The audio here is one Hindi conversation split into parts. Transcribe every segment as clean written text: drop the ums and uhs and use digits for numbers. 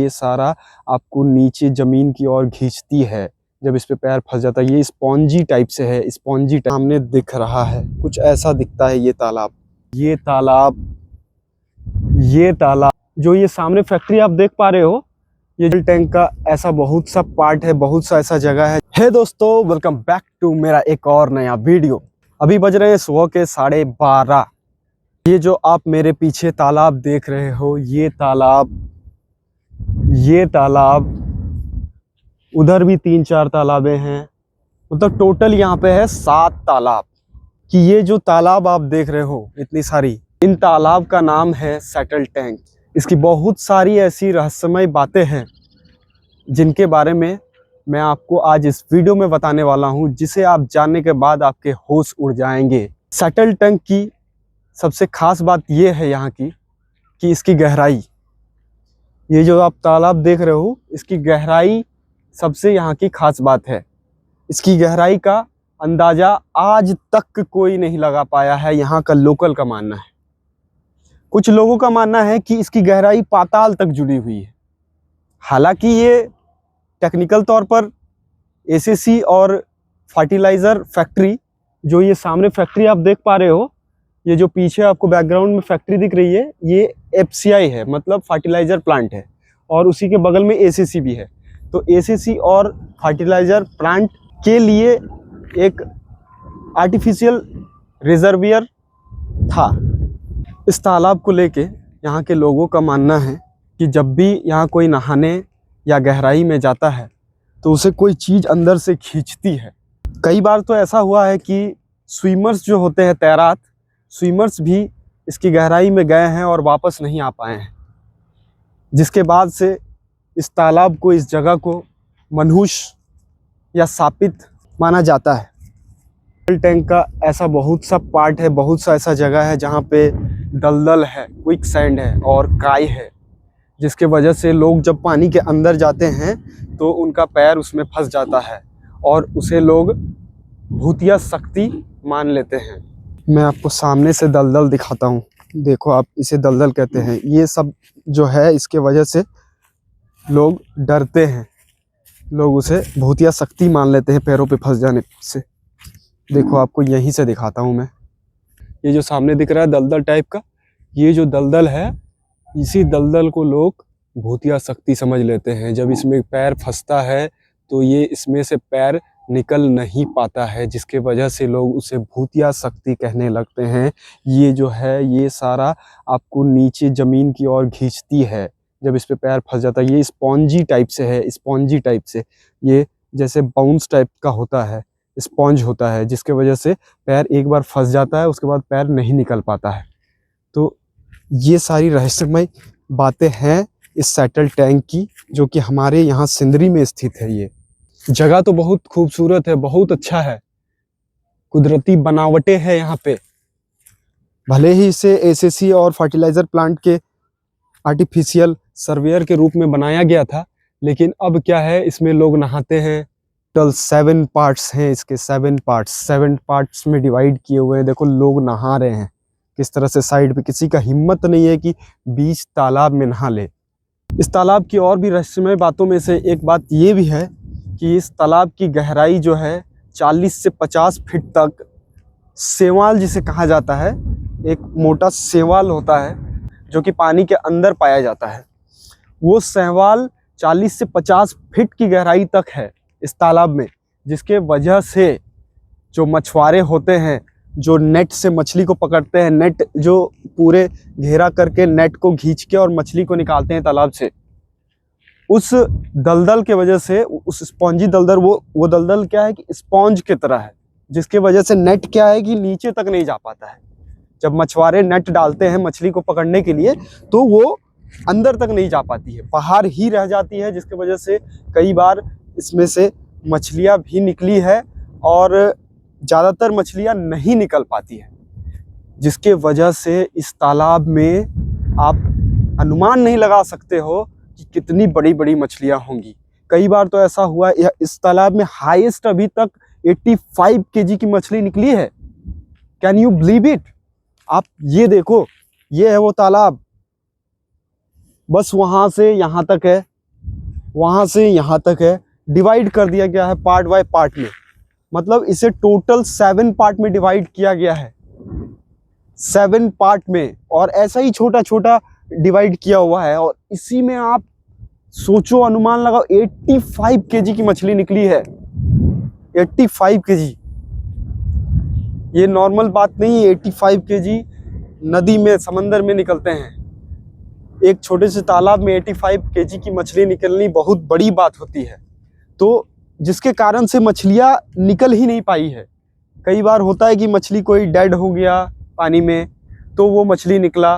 ये सारा आपको नीचे जमीन की ओर खींचती है जब इस पे पैर फंस जाता है। ये स्पॉन्जी टाइप से है, स्पॉन्जी टाइप सामने दिख रहा है, कुछ ऐसा दिखता है ये तालाब। ये तालाब जो ये सामने फैक्ट्री आप देख पा रहे हो, ये जल टैंक का ऐसा बहुत सा पार्ट है, बहुत सा ऐसा जगह है। हे दोस्तों, वेलकम बैक टू मेरा एक और नया वीडियो। अभी बज रहे हैं सुबह के 12:30। ये जो आप मेरे पीछे तालाब देख रहे हो, ये तालाब उधर भी 3-4 तालाबें हैं, मतलब टोटल यहाँ पे है 7 तालाब। कि ये जो तालाब आप देख रहे हो इतनी सारी, इन तालाब का नाम है सैटल टैंक। इसकी बहुत सारी ऐसी रहस्यमय बातें हैं जिनके बारे में मैं आपको आज इस वीडियो में बताने वाला हूं, जिसे आप जानने के बाद आपके होश उड़ जाएंगे। सैटल टैंक की सबसे खास बात यह है यहाँ की कि इसकी गहराई, ये जो आप तालाब देख रहे हो, इसकी गहराई सबसे यहाँ की खास बात है। इसकी गहराई का अंदाजा आज तक कोई नहीं लगा पाया है, यहाँ का लोकल का मानना है। कुछ लोगों का मानना है कि इसकी गहराई पाताल तक जुड़ी हुई है। हालांकि ये टेक्निकल तौर पर एसएससी और फर्टिलाइज़र फैक्ट्री, जो ये सामने फैक्ट्री आप देख पा रहे हो, ये जो पीछे आपको बैकग्राउंड में फैक्ट्री दिख रही है, ये एफसीआई है, मतलब फर्टिलाइज़र प्लांट है, और उसी के बगल में एसएससी भी है। तो एसएससी और फर्टिलाइज़र प्लांट के लिए एक आर्टिफिशियल रिजर्वियर था। इस तालाब को लेके यहाँ के लोगों का मानना है कि जब भी यहाँ कोई नहाने या गहराई में जाता है तो उसे कोई चीज़ अंदर से खींचती है। कई बार तो ऐसा हुआ है कि स्विमर्स जो होते हैं, तैराक स्विमर्स भी इसकी गहराई में गए हैं और वापस नहीं आ पाए हैं, जिसके बाद से इस तालाब को, इस जगह को मनहूस या शापित माना जाता है। सैटल टैंक का ऐसा बहुत सा पार्ट है, बहुत सा ऐसा जगह है जहाँ पे दलदल है, क्विक सैंड है और काई है, जिसके वजह से लोग जब पानी के अंदर जाते हैं तो उनका पैर उसमें फंस जाता है और उसे लोग भूतिया शक्ति मान लेते हैं। मैं आपको सामने से दलदल दिखाता हूँ, देखो आप, इसे दलदल कहते हैं। ये सब जो है, इसके वजह से लोग डरते हैं, लोग उसे भूतिया शक्ति मान लेते हैं पैरों पे फंस जाने से। देखो आपको यहीं से दिखाता हूँ मैं, ये जो सामने दिख रहा है दलदल टाइप का, ये जो दलदल है, इसी दलदल को लोग भूतिया शक्ति समझ लेते हैं। जब इसमें पैर फंसता है तो ये इसमें से पैर निकल नहीं पाता है, जिसके वजह से लोग उसे भूतिया शक्ति कहने लगते हैं। ये जो है, ये सारा आपको नीचे ज़मीन की ओर खींचती है जब इस पे पैर फंस जाता है। ये स्पॉन्जी टाइप से है, स्पॉन्जी टाइप से, ये जैसे बाउंस टाइप का होता है, स्पॉन्ज होता है, जिसके वजह से पैर एक बार फंस जाता है, उसके बाद पैर नहीं निकल पाता है। तो ये सारी रहस्यमय बातें हैं इस सैटल टैंक की, जो कि हमारे यहाँ सिंदरी में स्थित है। ये जगह तो बहुत खूबसूरत है, बहुत अच्छा है, कुदरती बनावटें हैं यहाँ पे। भले ही इसे एसएससी और फर्टिलाइज़र प्लांट के आर्टिफिशियल सर्वेयर के रूप में बनाया गया था, लेकिन अब क्या है, इसमें लोग नहाते हैं। टोटल 7 पार्ट्स हैं इसके, 7 पार्ट्स में डिवाइड किए हुए हैं। देखो लोग नहा रहे हैं किस तरह से साइड पे, किसी का हिम्मत नहीं है कि बीच तालाब में नहा ले। इस तालाब की और भी रहस्यमय बातों में से एक बात ये भी है कि इस तालाब की गहराई जो है 40 से 50 फीट तक, शैवाल जिसे कहा जाता है, एक मोटा शैवाल होता है जो कि पानी के अंदर पाया जाता है। वो शैवाल 40 से 50 फीट की गहराई तक है इस तालाब में, जिसके वजह से जो मछुआरे होते हैं, जो नेट से मछली को पकड़ते हैं, नेट जो पूरे घेरा करके नेट को खींच के और मछली को निकालते हैं तालाब से, उस दलदल के वजह से, उस स्पॉन्जी दलदल, वो दलदल क्या है कि स्पॉन्ज की तरह है, जिसके वजह से नेट क्या है कि नीचे तक नहीं जा पाता है। जब मछुआरे नेट डालते हैं मछली को पकड़ने के लिए तो वो अंदर तक नहीं जा पाती है, बाहर ही रह जाती है, जिसके वजह से कई बार इसमें से मछलियाँ भी निकली है और ज़्यादातर मछलियाँ नहीं निकल पाती है, जिसके वजह से इस तालाब में आप अनुमान नहीं लगा सकते हो कि कितनी बड़ी बड़ी मछलियाँ होंगी। कई बार तो ऐसा हुआ, इस तालाब में हाईएस्ट अभी तक 85 केजी की मछली निकली है। Can you believe it? आप ये देखो, ये है वो तालाब, बस वहाँ से यहाँ तक है, वहाँ से यहाँ तक है, डिवाइड कर दिया गया है पार्ट बाय पार्ट में। मतलब इसे टोटल 7 पार्ट में डिवाइड किया गया है, 7 पार्ट में, और ऐसा ही छोटा छोटा डिवाइड किया हुआ है। और इसी में आप सोचो, अनुमान लगाओ 85 केजी की मछली निकली है। 85 केजी, ये नॉर्मल बात नहीं है। 85 केजी नदी में, समंदर में निकलते हैं। एक छोटे से तालाब में 85 केजी की मछली निकलनी बहुत बड़ी बात होती है। तो जिसके कारण से मछलियाँ निकल ही नहीं पाई है। कई बार होता है कि मछली कोई डेड हो गया पानी में, तो वो मछली निकला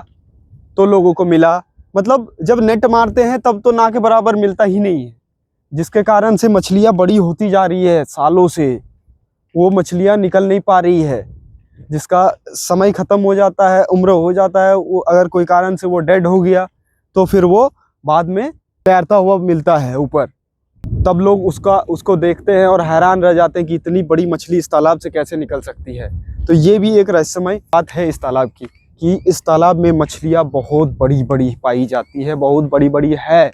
तो लोगों को मिला। मतलब जब नेट मारते हैं तब तो ना के बराबर मिलता ही नहीं है, जिसके कारण से मछलियाँ बड़ी होती जा रही है। सालों से वो मछलियाँ निकल नहीं पा रही है, जिसका समय ख़त्म हो जाता है, उम्र हो जाता है। वो अगर कोई कारण से वो डेड हो गया तो फिर वो बाद में तैरता हुआ मिलता है ऊपर। तब लोग उसको देखते हैं और हैरान रह जाते हैं कि इतनी बड़ी मछली इस तालाब से कैसे निकल सकती है। तो ये भी एक रहस्यमय बात है इस तालाब की, कि इस तालाब में मछलियाँ बहुत बड़ी बड़ी पाई जाती है, बहुत बड़ी बड़ी है।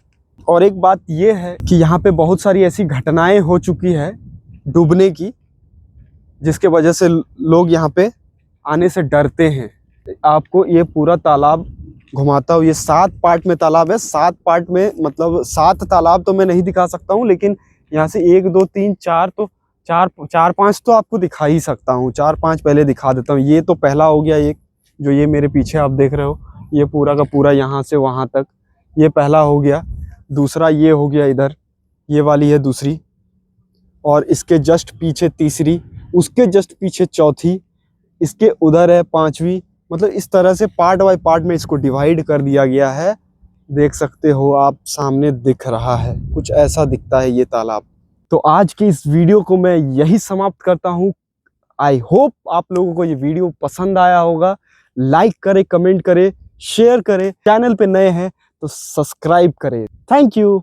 और एक बात ये है कि यहाँ पे बहुत सारी ऐसी घटनाएं हो चुकी है डूबने की, जिसके वजह से लोग यहाँ पे आने से डरते हैं। आपको ये पूरा तालाब घुमाता हूँ। ये 7 पार्ट में तालाब है। 7 पार्ट में मतलब 7 तालाब तो मैं नहीं दिखा सकता हूँ, लेकिन यहाँ से 1 2 3 4 तो 4-5 तो आपको दिखा ही सकता हूँ। 4-5 पहले दिखा देता हूँ। ये तो पहला हो गया, एक जो ये मेरे पीछे आप देख रहे हो, ये पूरा का पूरा यहाँ से वहाँ तक, ये पहला हो गया। दूसरा ये हो गया इधर, ये वाली है दूसरी, और इसके जस्ट पीछे तीसरी, उसके जस्ट पीछे चौथी, इसके उधर है 5वीं। मतलब इस तरह से पार्ट बाय पार्ट में इसको डिवाइड कर दिया गया है। देख सकते हो आप, सामने दिख रहा है, कुछ ऐसा दिखता है ये तालाब। तो आज की इस वीडियो को मैं यही समाप्त करता हूँ। आई होप आप लोगों को ये वीडियो पसंद आया होगा। लाइक करें, कमेंट करें, शेयर करें। चैनल पे नए हैं तो सब्सक्राइब करें। Thank you.